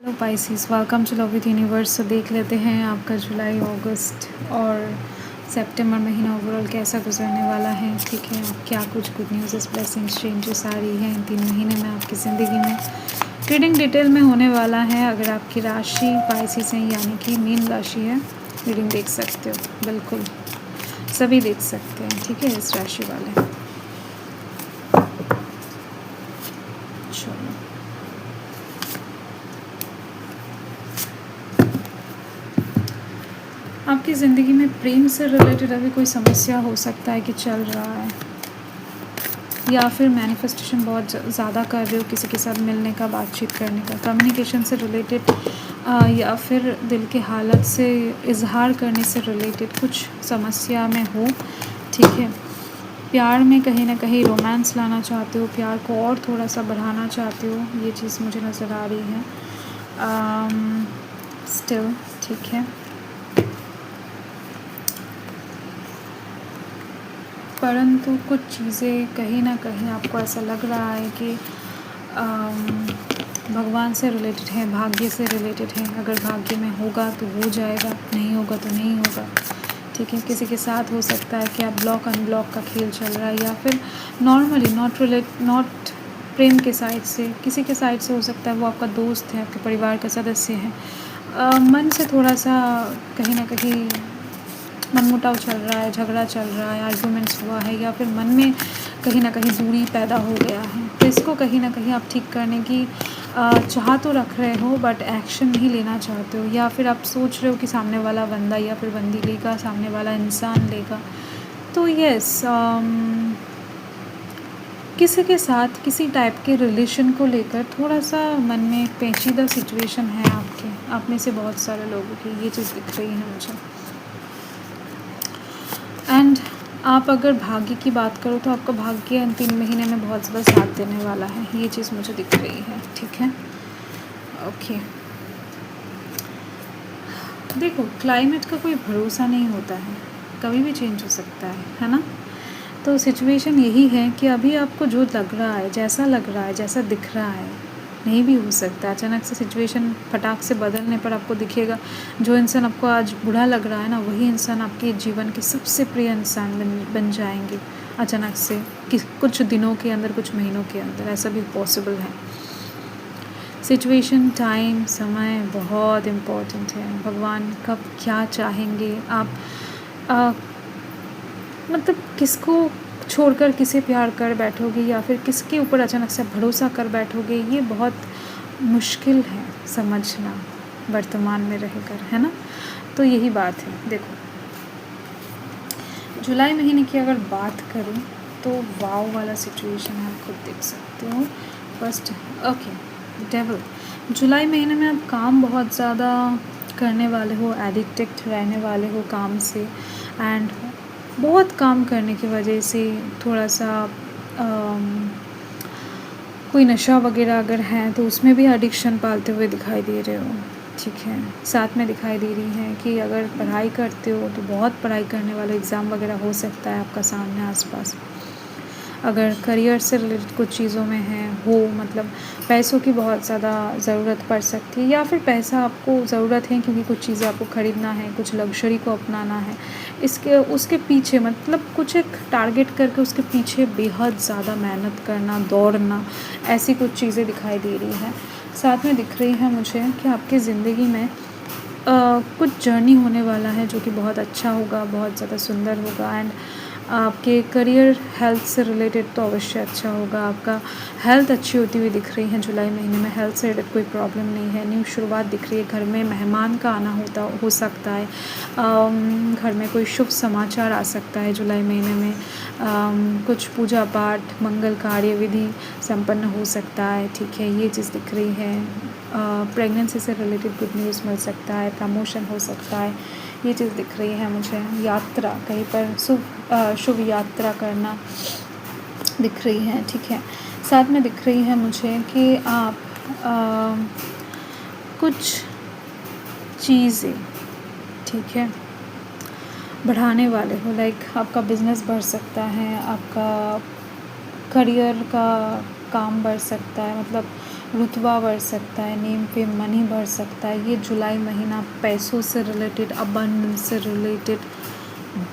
Hello Pisces, welcome to love with universe. तो देख लेते हैं आपका जुलाई, अगस्त और सितंबर महीना ओवरऑल कैसा गुजरने वाला है। ठीक है, क्या कुछ गुड न्यूज़, ब्लेसिंग्स, चेंजेस आ रही हैं इन 3 महीने में आपकी ज़िंदगी में। रीडिंग डिटेल में होने वाला है। अगर आपकी राशि पाइसिस है यानी कि मीन राशि है, रीडिंग देख सकते हो, बिल्कुल सभी देख सकते हैं। ठीक है, इस राशि वाले। चलो, आपकी ज़िंदगी में प्रेम से रिलेटेड अभी कोई समस्या हो सकता है कि चल रहा है, या फिर मैनिफेस्टेशन बहुत ज़्यादा कर रहे हो किसी के साथ मिलने का, बातचीत करने का, कम्युनिकेशन से रिलेटेड, या फिर दिल के हालत से इजहार करने से रिलेटेड कुछ समस्या में हो। ठीक है, प्यार में कहीं ना कहीं रोमांस लाना चाहते हो, प्यार को और थोड़ा सा बढ़ाना चाहते हो, ये चीज़ मुझे नज़र आ रही है स्टिल। ठीक है, परंतु कुछ चीज़ें कहीं ना कहीं आपको ऐसा लग रहा है कि भगवान से रिलेटेड है, भाग्य से रिलेटेड है। अगर भाग्य में होगा तो हो जाएगा, नहीं होगा तो नहीं होगा। ठीक है, किसी के साथ हो सकता है कि आप ब्लॉक अनब्लॉक का खेल चल रहा है, या फिर नॉर्मली नॉट प्रेम के साइड से, किसी के साइड से हो सकता है। वो आपका दोस्त है, आपके परिवार का सदस्य है। मन से थोड़ा सा कहीं ना कहीं मनमुटाव चल रहा है, झगड़ा चल रहा है, आर्गूमेंट्स हुआ है, या फिर मन में कहीं ना कहीं दूरी पैदा हो गया है। तो इसको कहीं ना कहीं आप ठीक करने की चाह तो रख रहे हो, बट एक्शन नहीं लेना चाहते हो, या फिर आप सोच रहे हो कि सामने वाला बंदा या फिर बंदी लेगा, सामने वाला इंसान लेगा। तो यस, किसी के साथ किसी टाइप के रिलेशन को लेकर थोड़ा सा मन में पेचीदा सिचुएशन है आपके, आप में से बहुत सारे लोगों की ये चीज़ दिख रही है मुझे। एंड आप अगर भाग्य की बात करो तो आपका भाग्य इन 3 महीने में बहुत ज़्यादा साथ देने वाला है, ये चीज़ मुझे दिख रही है। ठीक है, ओके। देखो, क्लाइमेट का कोई भरोसा नहीं होता है, कभी भी चेंज हो सकता है ना। तो सिचुएशन यही है कि अभी आपको जो लग रहा है, जैसा लग रहा है, जैसा दिख रहा है, नहीं भी हो सकता। अचानक से सिचुएशन फटाक से बदलने पर आपको दिखेगा जो इंसान आपको आज बुरा लग रहा है ना, वही इंसान आपके जीवन के सबसे प्रिय इंसान बन जाएंगे अचानक से, कुछ दिनों के अंदर, कुछ महीनों के अंदर। ऐसा भी पॉसिबल है। सिचुएशन, टाइम, समय बहुत इम्पोर्टेंट है। भगवान कब क्या चाहेंगे आप, मतलब किसको छोड़कर किसे प्यार कर बैठोगे, या फिर किसके ऊपर अचानक से भरोसा कर बैठोगे, ये बहुत मुश्किल है समझना वर्तमान में रहकर, है ना। तो यही बात है। देखो, जुलाई महीने की अगर बात करूँ तो वाव वाला सिचुएशन है, आप खुद देख सकते हो। First, okay, devil. जुलाई महीने में आप काम बहुत ज़्यादा करने वाले हो, एडिक्टेड रहने वाले हो काम से, एंड बहुत काम करने की वजह से थोड़ा सा कोई नशा वगैरह अगर है तो उसमें भी एडिक्शन पालते हुए दिखाई दे रहे हो। ठीक है, साथ में दिखाई दे रही है कि अगर पढ़ाई करते हो तो बहुत पढ़ाई करने वाला एग्ज़ाम वगैरह हो सकता है आपका सामने आसपास। अगर करियर से रिलेटेड कुछ चीज़ों में है हो, मतलब पैसों की बहुत ज़्यादा ज़रूरत पड़ सकती है, या फिर पैसा आपको ज़रूरत है क्योंकि कुछ चीज़ें आपको ख़रीदना है, कुछ लग्जरी को अपनाना है, इसके उसके पीछे मतलब कुछ एक टारगेट करके उसके पीछे बेहद ज़्यादा मेहनत करना, दौड़ना, ऐसी कुछ चीज़ें दिखाई दे रही हैं। साथ में दिख रही है मुझे कि आपकी ज़िंदगी में कुछ जर्नी होने वाला है जो कि बहुत अच्छा होगा, बहुत ज़्यादा सुंदर होगा। एंड आपके करियर, हेल्थ से रिलेटेड तो अवश्य अच्छा होगा। आपका हेल्थ अच्छी होती हुई दिख रही है जुलाई महीने में, हेल्थ से रिलेटेड कोई प्रॉब्लम नहीं है। न्यू शुरुआत दिख रही है, घर में मेहमान का आना हो सकता है, घर में कोई शुभ समाचार आ सकता है जुलाई महीने में। कुछ पूजा पाठ, मंगल कार्य विधि संपन्न हो सकता है। ठीक है, ये चीज़ दिख रही है। प्रेगनेंसी से रिलेटेड गुड न्यूज़ मिल सकता है, प्रमोशन हो सकता है, ये चीज़ दिख रही है मुझे। यात्रा, कहीं पर शुभ यात्रा करना दिख रही है। ठीक है, साथ में दिख रही है मुझे कि आप कुछ चीज़ें, ठीक है, बढ़ाने वाले हो। लाइक आपका बिज़नेस बढ़ सकता है, आपका करियर का काम बढ़ सकता है, मतलब रुतबा बढ़ सकता है, नेम फेम मनी बढ़ सकता है। ये जुलाई महीना पैसों से रिलेटेड, अबंडेंस से रिलेटेड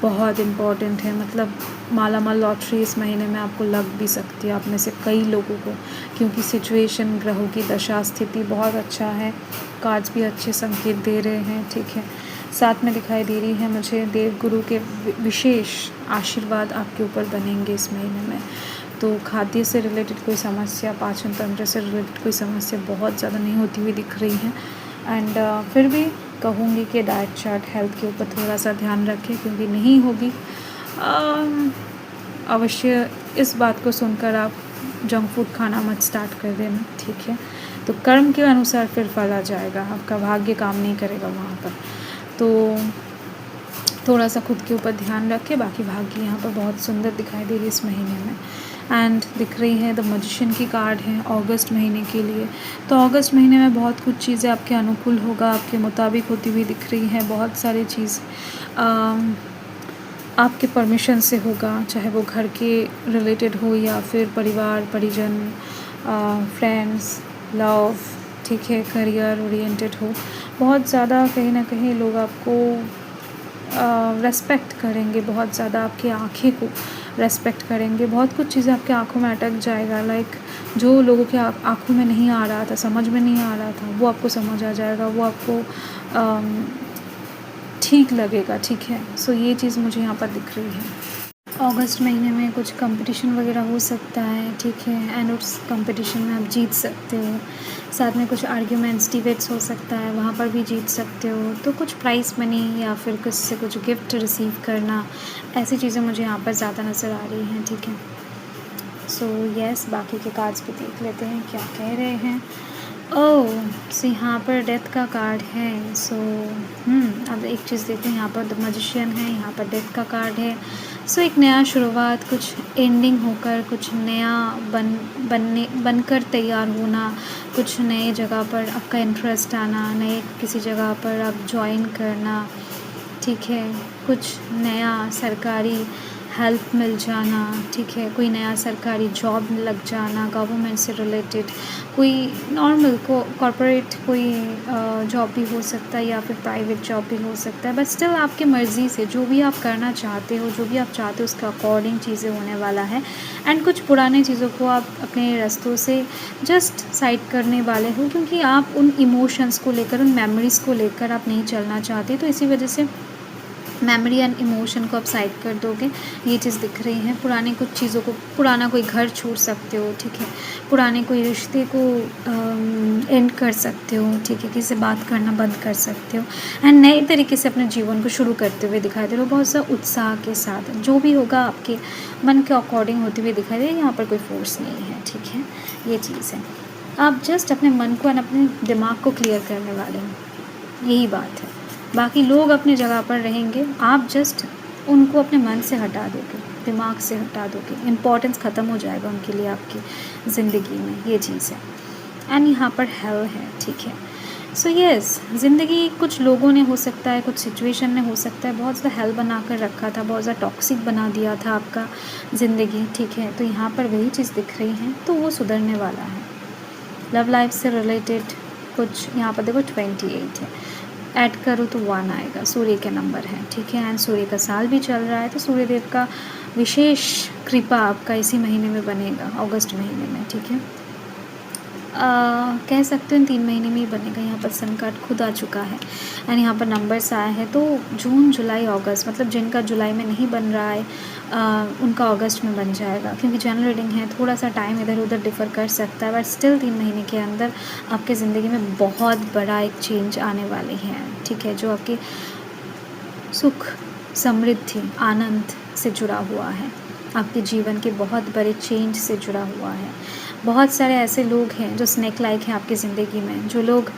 बहुत इम्पॉर्टेंट है। मतलब मालामाल लॉटरी इस महीने में आपको लग भी सकती है, आप में से कई लोगों को, क्योंकि सिचुएशन, ग्रहों की दशा स्थिति बहुत अच्छा है। कार्ड्स भी अच्छे संकेत दे रहे हैं, ठीक है। साथ में दिखाई दे रही है मुझे देव गुरु के विशेष आशीर्वाद आपके ऊपर बनेंगे इस महीने में। तो खाद्य से रिलेटेड कोई समस्या, पाचन तंत्र से रिलेटेड कोई समस्या बहुत ज़्यादा नहीं होती हुई दिख रही है। एंड फिर भी कहूँगी कि डाइट चार्ट, हेल्थ के ऊपर थोड़ा सा ध्यान रखें, क्योंकि नहीं होगी अवश्य इस बात को सुनकर आप जंक फूड खाना मत स्टार्ट कर देना, ठीक है। तो कर्म के अनुसार फिर फल आ जाएगा, आपका भाग्य काम नहीं करेगा वहाँ पर। तो थोड़ा सा खुद के ऊपर ध्यान रखें। बाकी भाग्य यहाँ पर बहुत सुंदर दिखाई दे रही है इस महीने में। एंड दिख रही है द मैजिशियन की कार्ड है अगस्त महीने के लिए। तो अगस्त महीने में बहुत कुछ चीज़ें आपके अनुकूल होगा, आपके मुताबिक होती हुई दिख रही हैं। बहुत सारी चीज़ आपके परमिशन से होगा, चाहे वो घर के रिलेटेड हो या फिर परिवार, परिजन, फ्रेंड्स, लव, ठीक है, करियर ओरिएंटेड हो। बहुत ज़्यादा कहीं ना कहीं लोग आपको रेस्पेक्ट करेंगे, बहुत ज़्यादा आपकी आँखें को रेस्पेक्ट करेंगे। बहुत कुछ चीज़ें आपके आँखों में अटक जाएगा, लाइक जो लोगों के आँखों में नहीं आ रहा था, समझ में नहीं आ रहा था, वो आपको समझ आ जाएगा, वो आपको ठीक लगेगा, ठीक है। सो ये चीज़ मुझे यहाँ पर दिख रही है। अगस्त महीने में कुछ कंपटीशन वगैरह हो सकता है, ठीक है, एंड उस कंपटीशन में आप जीत सकते हो। साथ में कुछ आर्ग्यूमेंट्स, डिबेट्स हो सकता है, वहाँ पर भी जीत सकते हो। तो कुछ प्राइज़ मनी या फिर कुछ से कुछ गिफ्ट रिसीव करना, ऐसी चीज़ें मुझे यहाँ पर ज़्यादा नज़र आ रही हैं, ठीक है। सो यस, बाकी के कार्ड्स भी देख लेते हैं क्या कह रहे हैं। ओह, सो यहाँ पर डेथ का कार्ड है। सो अब एक चीज़ देखते हैं, यहाँ पर द मैजिशियन है, यहाँ पर डेथ का कार्ड है। सो एक नया शुरुआत, कुछ एंडिंग होकर कुछ नया बनकर तैयार होना, कुछ नए जगह पर आपका इंटरेस्ट आना, नए किसी जगह पर आप ज्वाइन करना, ठीक है, कुछ नया सरकारी हेल्प मिल जाना, ठीक है, कोई नया सरकारी जॉब लग जाना, गवर्नमेंट से रिलेटेड कोई नॉर्मल कॉर्पोरेट कोई जॉब भी हो सकता है या फिर प्राइवेट जॉब भी हो सकता है। बट स्टिल आपकी मर्ज़ी से जो भी आप करना चाहते हो, जो भी आप चाहते हो उसके अकॉर्डिंग चीज़ें होने वाला है। एंड कुछ पुराने चीज़ों को आप अपने रास्तों से जस्ट साइड करने वाले हो, क्योंकि आप उन इमोशंस को लेकर, उन मेमोरीज़ को लेकर आप नहीं चलना चाहते। तो इसी वजह से मेमोरी एंड इमोशन को आप साइड कर दोगे, ये चीज़ दिख रही है। पुराने कुछ चीज़ों को, पुराना कोई घर छोड़ सकते हो, ठीक है, पुराने कोई रिश्ते को एंड कर सकते हो, ठीक है, किसी से बात करना बंद कर सकते हो एंड नए तरीके से अपने जीवन को शुरू करते हुए दिखाई दे रहे हो, बहुत सा उत्साह के साथ। जो भी होगा आपके मन के अकॉर्डिंग होते हुए दिखाई दे रही है, यहाँ पर कोई फोर्स नहीं है, ठीक है, ये चीज़ है। आप जस्ट अपने मन को एंड अपने दिमाग को क्लियर करने वाले हो, यही बात है। बाकी लोग अपनी जगह पर रहेंगे, आप जस्ट उनको अपने मन से हटा दोगे, दिमाग से हटा दोगे, इम्पोर्टेंस ख़त्म हो जाएगा उनके लिए आपकी ज़िंदगी में, ये चीज़ है। एंड यहाँ पर हेल है, ठीक है। सो यस, ज़िंदगी कुछ लोगों ने हो सकता है, कुछ सिचुएशन ने हो सकता है बहुत ज़्यादा हेल बना कर रखा था, बहुत ज़्यादा टॉक्सिक बना दिया था आपका ज़िंदगी, ठीक है। तो यहाँ पर वही चीज़ दिख रही है, तो वो सुधरने वाला है। लव लाइफ से रिलेटेड कुछ यहाँ पर देखो 28 है, ऐड करो तो 1 आएगा, सूर्य के नंबर है, ठीक है। एंड सूर्य का साल भी चल रहा है, तो सूर्य देव का विशेष कृपा आपका इसी महीने में बनेगा, अगस्त महीने में, ठीक है। कह सकते हो 3 महीने में ही बनेगा। यहाँ पर सन कार्ड खुद आ चुका है एंड यहाँ पर नंबर्स आए हैं, तो जून, जुलाई, अगस्त, मतलब जिनका जुलाई में नहीं बन रहा है उनका अगस्त में बन जाएगा, क्योंकि जनरल रीडिंग है, थोड़ा सा टाइम इधर उधर डिफ़र कर सकता है, बट स्टिल 3 महीने के अंदर आपके ज़िंदगी में बहुत बड़ा एक चेंज आने वाले हैं, ठीक है, जो आपके सुख, समृद्धि, आनंद से जुड़ा हुआ है, आपके जीवन के बहुत बड़े चेंज से जुड़ा हुआ है। बहुत सारे ऐसे लोग हैं जो स्नेक लाइक हैं आपकी ज़िंदगी में, जो लोग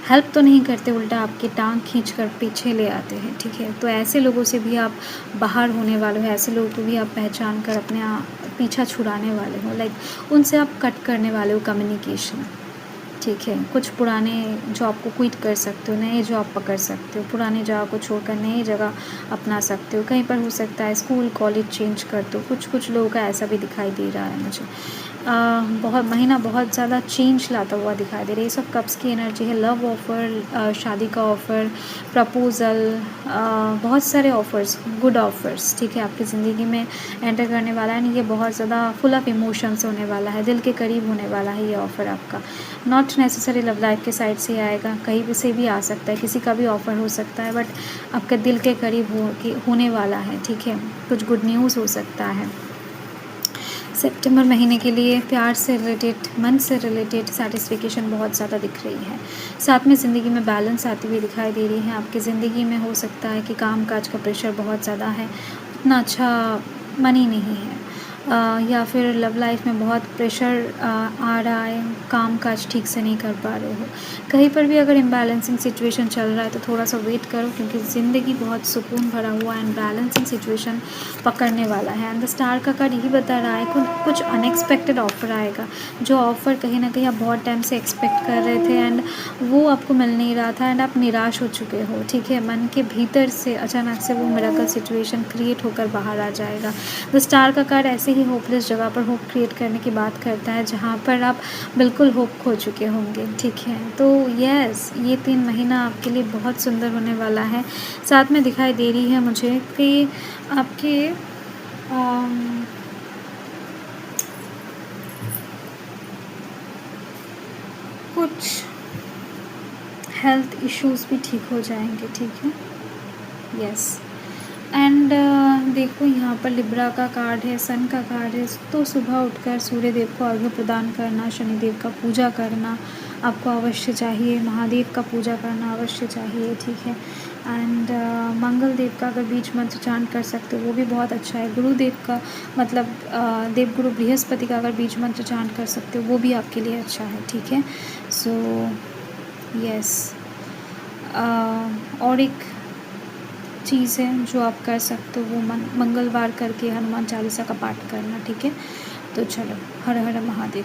हेल्प तो नहीं करते, उल्टा आपकी टांग खींच कर पीछे ले आते हैं, ठीक है। तो ऐसे लोगों से भी आप बाहर होने वाले हो, ऐसे लोगों को भी आप पहचान कर अपने पीछा छुड़ाने वाले हो, लाइक उनसे आप कट करने वाले हो कम्युनिकेशन, ठीक है। कुछ पुराने जॉब को क्विट कर सकते हो, नए जॉब पकड़ सकते हो, पुराने जगह को छोड़कर नई जगह अपना सकते हो। कहीं पर हो सकता है स्कूल कॉलेज चेंज कर दो, कुछ लोगों का ऐसा भी दिखाई दे रहा है मुझे। बहुत महीना बहुत ज़्यादा चेंज लाता हुआ दिखाई दे रहा है। ये सब कप्स की एनर्जी है। लव ऑफ़र, शादी का ऑफ़र, प्रपोज़ल, बहुत सारे ऑफ़र्स, गुड ऑफ़र्स, ठीक है, आपकी ज़िंदगी में एंटर करने वाला है। ये बहुत ज़्यादा फुल ऑफ इमोशंस होने वाला है, दिल के करीब होने वाला है ये ऑफ़र आपका। नॉट नेसेसरी लव लाइफ के साइड से आएगा, कहीं भी से भी आ सकता है, किसी का भी ऑफ़र हो सकता है, बट आपके दिल के करीब होने वाला है, ठीक है। कुछ गुड न्यूज़ हो सकता है। सितंबर महीने के लिए प्यार से रिलेटेड, मन से रिलेटेड सैटिस्फिकेशन बहुत ज़्यादा दिख रही है। साथ में ज़िंदगी में बैलेंस आती हुई दिखाई दे रही है। आपकी ज़िंदगी में हो सकता है कि काम काज का प्रेशर बहुत ज़्यादा है, उतना अच्छा मनी नहीं है, या फिर लव लाइफ में बहुत प्रेशर आ रहा है, काम काज ठीक से नहीं कर पा रहे हो। कहीं पर भी अगर इम्बैलेंसिंग सिचुएशन चल रहा है तो थोड़ा सा वेट करो, क्योंकि ज़िंदगी बहुत सुकून भरा हुआ एंड बैलेंसिंग सिचुएशन पकड़ने वाला है। एंड द स्टार का कार्ड यही बता रहा है कुछ अनएक्सपेक्टेड ऑफ़र आएगा, जो ऑफ़र कहीं ना कहीं आप बहुत टाइम से एक्सपेक्ट कर रहे थे एंड वो आपको मिल नहीं रहा था एंड आप निराश हो चुके हो, ठीक है। मन के भीतर से अचानक से वो मिरेकल सिचुएशन क्रिएट होकर बाहर आ जाएगा। द स्टार का कार्ड ऐसे ही होपलेस जगह पर होप क्रिएट करने की बात करता है, जहाँ पर आप बिल्कुल होप खो चुके होंगे, ठीक है। तो यस, ये 3 महीना आपके लिए बहुत सुंदर होने वाला है। साथ में दिखाई दे रही है मुझे कि आपके कुछ हेल्थ इश्यूज़ भी ठीक हो जाएंगे, ठीक है। यस। एंड देखो यहाँ पर लिब्रा का कार्ड है, सन का कार्ड है। तो सुबह उठकर सूर्य देव को अर्घ्य प्रदान करना, शनिदेव का पूजा करना आपको अवश्य चाहिए, महादेव का पूजा करना अवश्य चाहिए, ठीक है। एंड मंगल देव का अगर बीज मंत्र चांट कर सकते हो वो भी बहुत अच्छा है। गुरुदेव का मतलब देवगुरु बृहस्पति का अगर बीज मंत्र चांट कर सकते हो वो भी आपके लिए अच्छा है, ठीक है। सो यस, और एक चीज़ है जो आप कर सकते हो, वो मंगलवार करके हनुमान चालीसा का पाठ करना, ठीक है। तो चलो, हर हर महादेव।